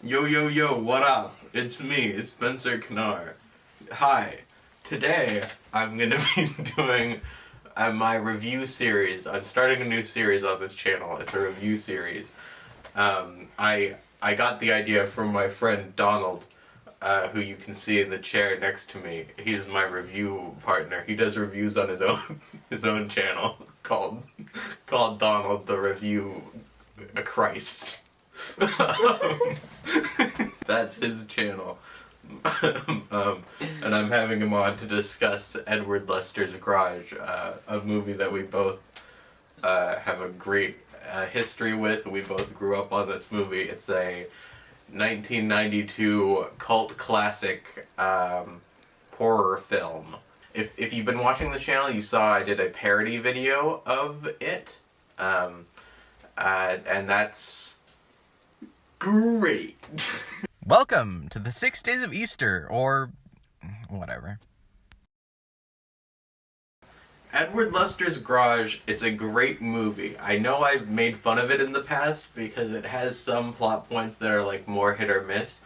Yo, yo, yo, what up? It's me, it's Spencer Knar. Hi. Today, I'm gonna be doing my review series. I'm starting a new series on this channel. It's a review series. I got the idea from my friend Donald, who you can see in the chair next to me. He's my review partner. He does reviews on his own channel called Donald the Review Christ. That's his channel. And I'm having him on to discuss Edward Lester's Garage, a movie that we both have a great history with. We both grew up on this movie. It's a 1992 cult classic horror film. If you've been watching the channel, you saw I did a parody video of it. And that's great. Welcome to the 6 days of Easter, or whatever. Edward Lester's Garage, it's a great movie. I know I've made fun of it in the past because it has some plot points that are like more hit or miss,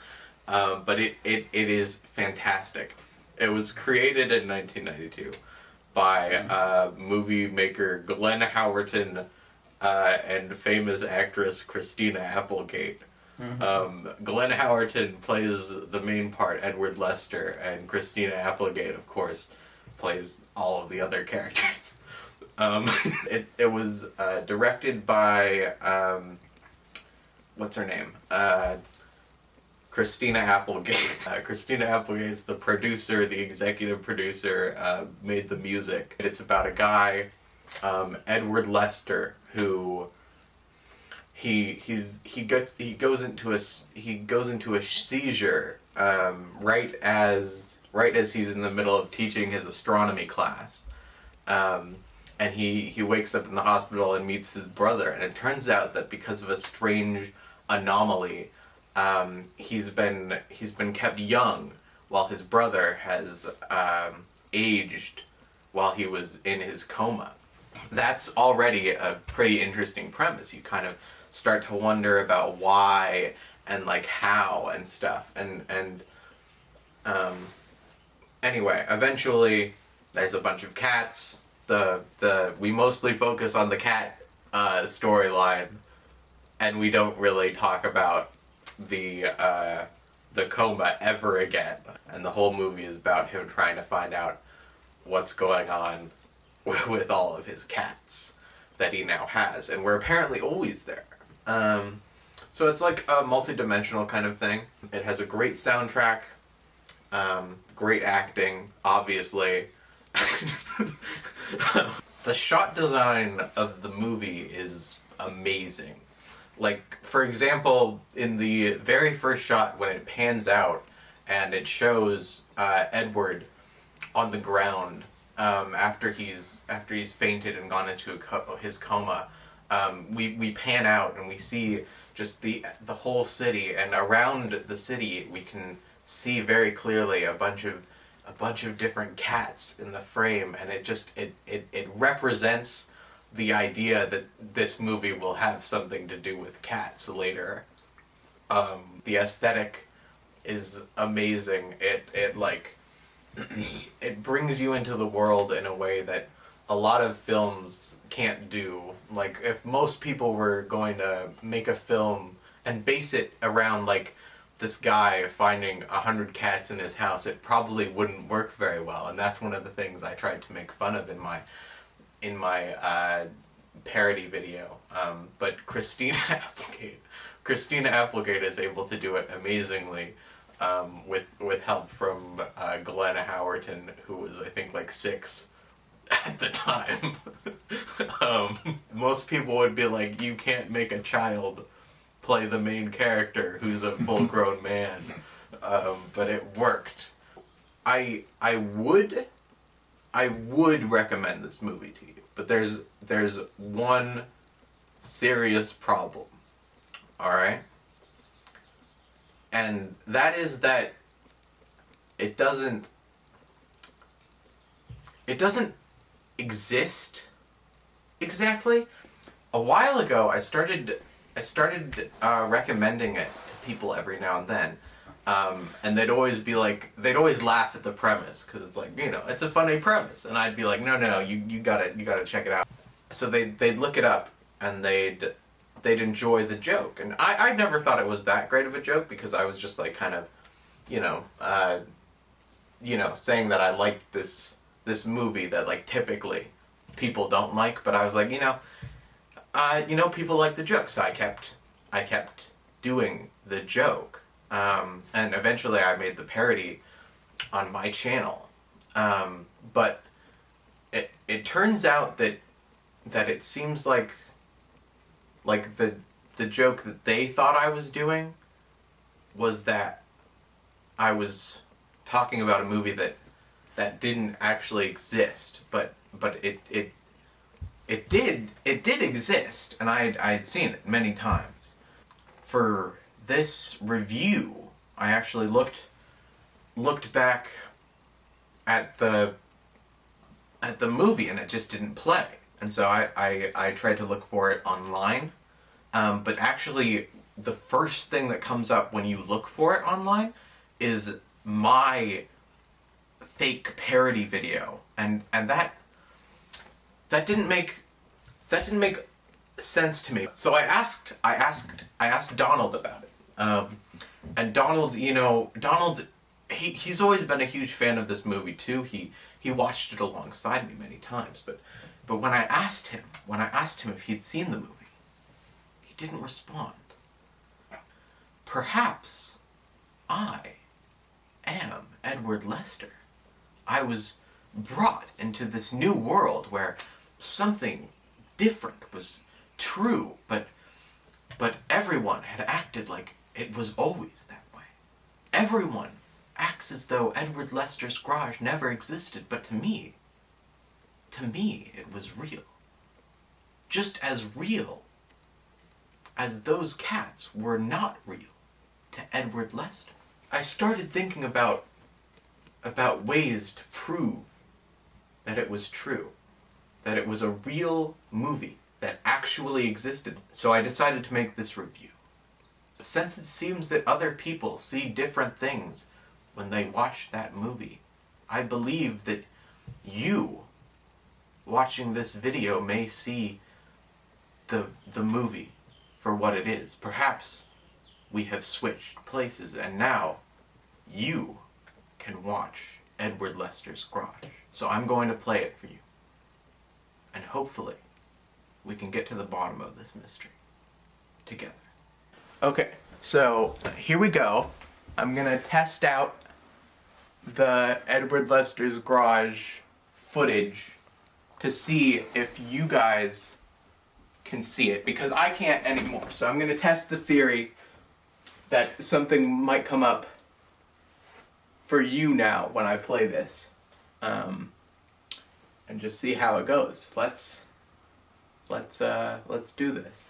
but it is fantastic. It was created in 1992 by movie maker Glenn Howerton and famous actress Christina Applegate. Glenn Howerton plays the main part, Edward Lester, and Christina Applegate, of course, plays all of the other characters. It was directed by, what's her name? Christina Applegate. Christina Applegate's the producer, the executive producer, made the music. It's about a guy, Edward Lester, who he goes into a seizure right as he's in the middle of teaching his astronomy class, and he wakes up in the hospital and meets his brother, and it turns out that because of a strange anomaly, he's been kept young while his brother has aged while he was in his coma. That's already a pretty interesting premise. You kind of start to wonder about why and like how and stuff, and anyway, eventually there's a bunch of cats. We mostly focus on the cat storyline, and we don't really talk about the coma ever again. And the whole movie is about him trying to find out what's going on with all of his cats that he now has, and we're apparently always there. So it's like a multi-dimensional kind of thing. It has a great soundtrack, great acting, obviously. The shot design of the movie is amazing. Like, for example, in the very first shot, when it pans out and it shows Edward on the ground after he's fainted and gone into his coma, we pan out and we see just the whole city, and around the city we can see very clearly a bunch of different cats in the frame, and it represents the idea that this movie will have something to do with cats later. The aesthetic is amazing. It like it brings you into the world in a way that a lot of films can't do. Like, if most people were going to make a film and base it around like this guy finding 100 cats in his house, it probably wouldn't work very well. And that's one of the things I tried to make fun of in my parody video. But Christina Applegate is able to do it amazingly, with help from Glenn Howerton, who was, I think, like 6 at the time. Most people would be like, you can't make a child play the main character who's a full-grown man, but it worked. I would recommend this movie to you, but there's one serious problem, alright? And that is that it doesn't exist exactly. A while ago, I started recommending it to people every now and then. And they'd always be like, they'd always laugh at the premise, because it's like, you know, it's a funny premise. And I'd be like, no, you gotta check it out. So they'd look it up, and they'd enjoy the joke. And I never thought it was that great of a joke, because I was just like kind of, saying that I liked this movie that like typically people don't like, but I was like, people like the joke, so I kept doing the joke. And eventually I made the parody on my channel. But it turns out that it seems like the joke that they thought I was doing was that I was talking about a movie that didn't actually exist, but it did exist, and I'd seen it many times. For this review, I actually looked back at the movie, and it just didn't play. And so I tried to look for it online, but actually the first thing that comes up when you look for it online is my fake parody video, and that didn't make sense to me. So I asked Donald about it, and Donald, he's always been a huge fan of this movie too. He watched it alongside me many times, but when I asked him if he'd seen the movie, he didn't respond. Perhaps I am Edward Lester. I was brought into this new world where something different was true, but everyone had acted like it was always that way. Everyone acts as though Edward Lester's garage never existed, but to me it was real. Just as real as those cats were not real to Edward Lester. I started thinking about ways to prove that it was true, that it was a real movie that actually existed. So I decided to make this review. Since it seems that other people see different things when they watch that movie, I believe that you watching this video may see the movie for what it is. Perhaps we have switched places, and now you can watch Edward Lester's Garage. So I'm going to play it for you. And hopefully, we can get to the bottom of this mystery together. Okay, so here we go. I'm gonna test out the Edward Lester's Garage footage to see if you guys can see it, because I can't anymore. So I'm gonna test the theory that something might come up for you now when I play this, and just see how it goes. Let's do this.